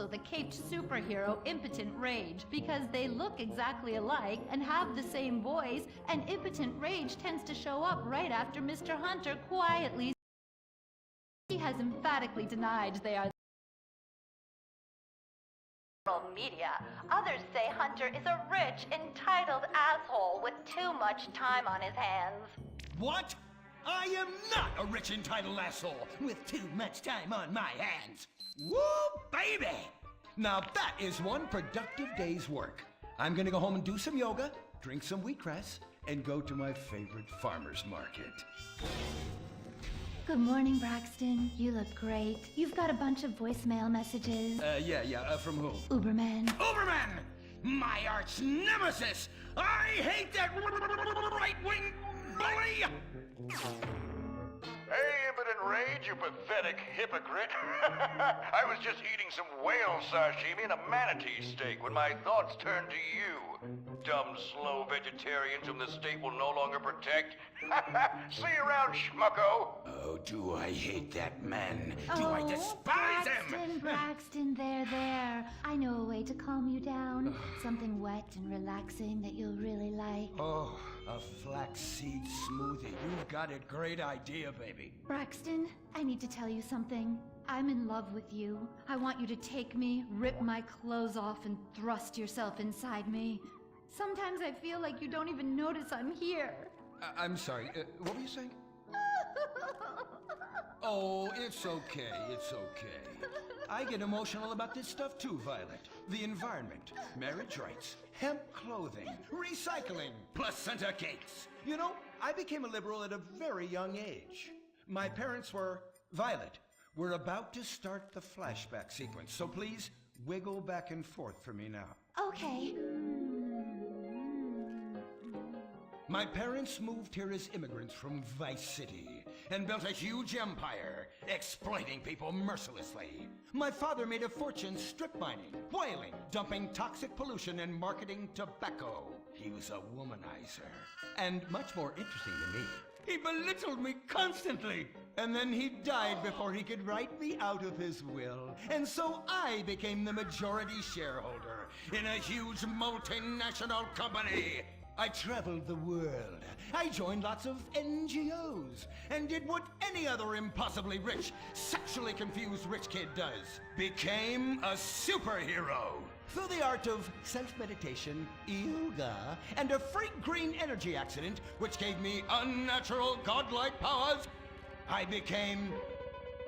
also the caped superhero Impotent Rage, because they look exactly alike and have the same voice, and Impotent Rage tends to show up right after Mr. Hunter quietly. He has emphatically denied they are media. Others say Hunter is a rich, entitled asshole with too much time on his hands. What? I am not a rich, entitled asshole with too much time on my hands. Woo, baby! Now that is one productive day's work. I'm gonna go home and do some yoga, drink some wheatgrass, and go to my favorite farmer's market. Good morning, Braxton. You look great. You've got a bunch of voicemail messages. From whom? Uberman. Uberman! My arch nemesis! I hate that right-wing bully! Hey, Impotent Rage, you pathetic hypocrite. I was just eating some whale sashimi and a manatee steak when my thoughts turned to you. Dumb, slow vegetarians whom the state will no longer protect. See you around, schmucko. Oh, do I hate that man? Do I despise him? Braxton, there. I know a way to calm you down. Something wet and relaxing that you'll really like. Oh, a flaxseed smoothie. You've got a great idea, baby. Braxton, I need to tell you something. I'm in love with you. I want you to take me, rip my clothes off, and thrust yourself inside me. Sometimes I feel like you don't even notice I'm here. I'm sorry, what were you saying? Oh, it's okay, it's okay. I get emotional about this stuff too, Violet. The environment, marriage rights, hemp clothing, recycling, placenta cakes. You know, I became a liberal at a very young age. My parents were, Violet, we're about to start the flashback sequence, so please wiggle back and forth for me now. Okay. My parents moved here as immigrants from Vice City and built a huge empire, exploiting people mercilessly. My father made a fortune strip mining, whaling, dumping toxic pollution, and marketing tobacco. He was a womanizer. And much more interesting than me, he belittled me constantly. And then he died before he could write me out of his will. And so I became the majority shareholder in a huge multinational company. I traveled the world. I joined lots of NGOs and did what any other impossibly rich, sexually confused rich kid does. Became a superhero. Through the art of self-meditation, yoga, and a freak green energy accident, which gave me unnatural godlike powers, I became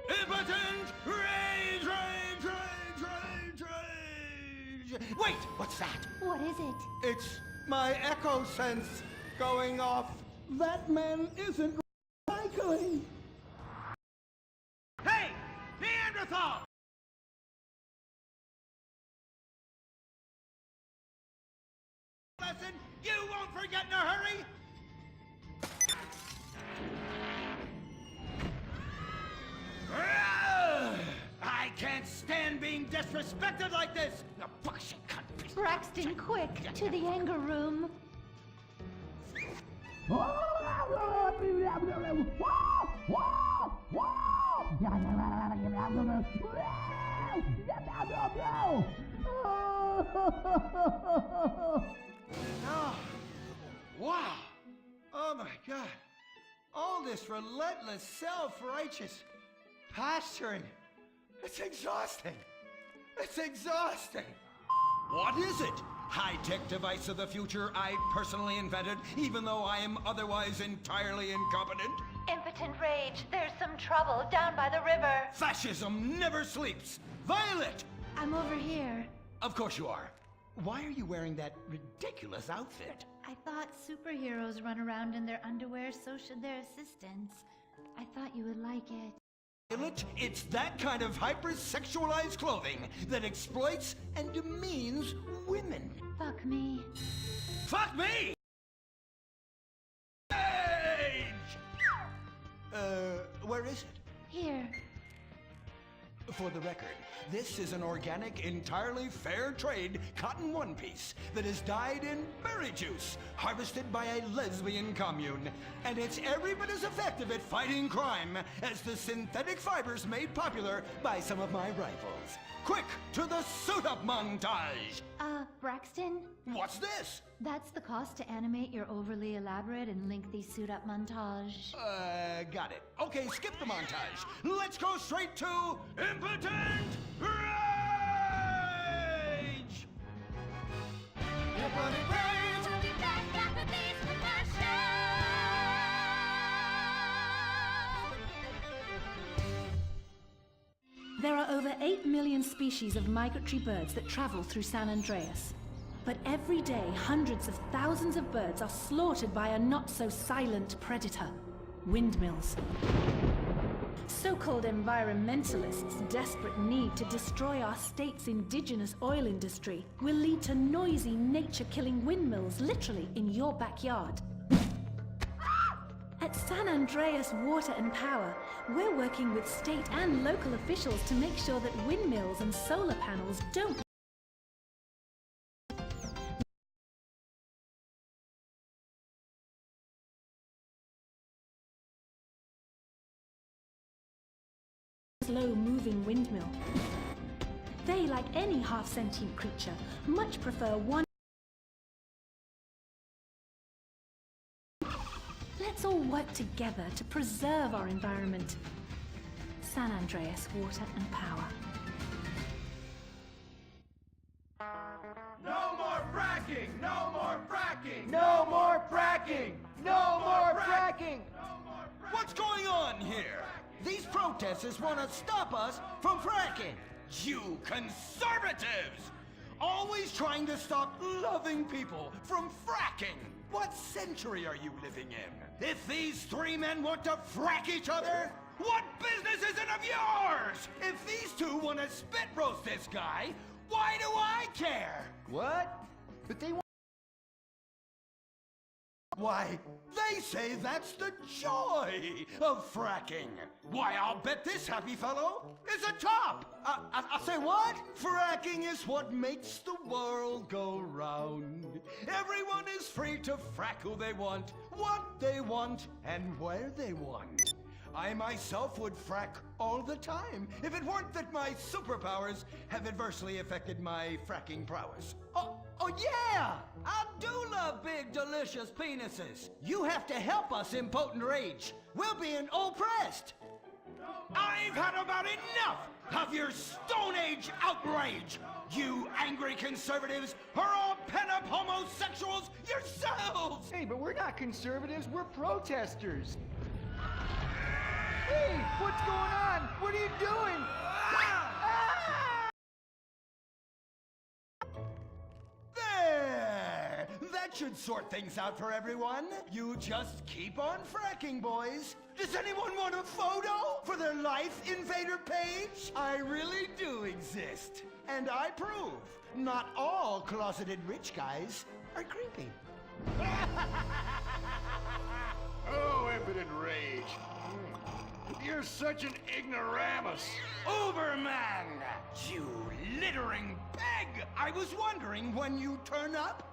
Impotent Rage, Rage, Rage, Rage, Rage! Wait, what's that? What is it? It's my echo sense going off. That man isn't recycling. Hey, Neanderthal! Lesson you won't forget in a hurry. I can't stand being disrespected like this. The bullshit cunt. Braxton, quick, to the anger room. Oh, wow. Oh my God. All this relentless, self-righteous pasturing. It's exhausting. It's exhausting. What is it? High-tech device of the future I personally invented, even though I am otherwise entirely incompetent? Impotent Rage, there's some trouble down by the river. Fascism never sleeps. Violet! I'm over here. Of course you are. Why are you wearing that ridiculous outfit? I thought superheroes run around in their underwear, so should their assistants. I thought you would like it. Violet, it's that kind of hypersexualized clothing that exploits and demeans women. Fuck me. Fuck me! Age! Where is it? Here. For the record, this is an organic, entirely fair trade cotton one piece that is dyed in berry juice, harvested by a lesbian commune. And it's every bit as effective at fighting crime as the synthetic fibers made popular by some of my rivals. Quick, to the suit-up montage! Braxton? What's this? That's the cost to animate your overly elaborate and lengthy suit-up montage. Got it. Okay, skip the montage. Let's go straight to Impotent Rage! Impotent Rage! We'll be back after these commercials. There are over 8 million species of migratory birds that travel through San Andreas. But every day, hundreds of thousands of birds are slaughtered by a not-so-silent predator, windmills. So-called environmentalists' desperate need to destroy our state's indigenous oil industry will lead to noisy, nature-killing windmills literally in your backyard. At San Andreas Water and Power, we're working with state and local officials to make sure that windmills and solar panels don't slow-moving windmill. They, like any half-sentient creature, much prefer one. Let's all work together to preserve our environment. San Andreas Water and Power. No more fracking! No more fracking! No more fracking! No more fracking! What's going on here? These protesters want to stop us from fracking. You conservatives! Always trying to stop loving people from fracking. What century are you living in? If these three men want to frack each other, what business is it of yours? If these two want to spit roast this guy, why do I care? What? But they want... Why, they say that's the joy of fracking. Why, I'll bet this happy fellow is a top. I say what? Fracking is what makes the world go round. Everyone is free to frack who they want, what they want, and where they want. I myself would frack all the time if it weren't that my superpowers have adversely affected my fracking prowess. Oh yeah! I do love big, delicious penises. You have to help us, Impotent Rage. We're being oppressed. I've had about enough of your Stone Age outrage. You angry conservatives are all pent-up homosexuals yourselves! Hey, but we're not conservatives, we're protesters. Hey, what's going on? What are you doing? There! That should sort things out for everyone. You just keep on fracking, boys. Does anyone want a photo for their Life Invader page? I really do exist. And I prove not all closeted rich guys are creepy. Oh, Impotent Rage. You're such an ignoramus. Uberman! You littering peg! I was wondering when you turn up.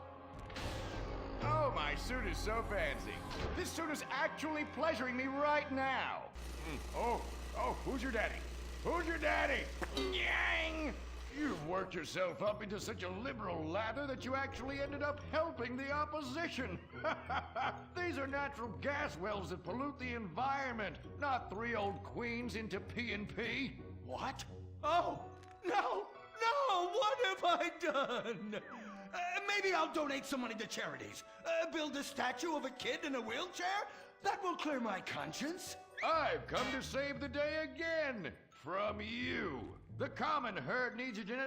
Oh, my suit is so fancy. This suit is actually pleasuring me right now. Oh, who's your daddy? Who's your daddy? Yang! You've worked yourself up into such a liberal lather that you actually ended up helping the opposition. These are natural gas wells that pollute the environment, not three old queens into P&P. What? Oh, no! What have I done? Maybe I'll donate some money to charities. Build a statue of a kid in a wheelchair? That will clear my conscience. I've come to save the day again. From you. The common herd needs a genetic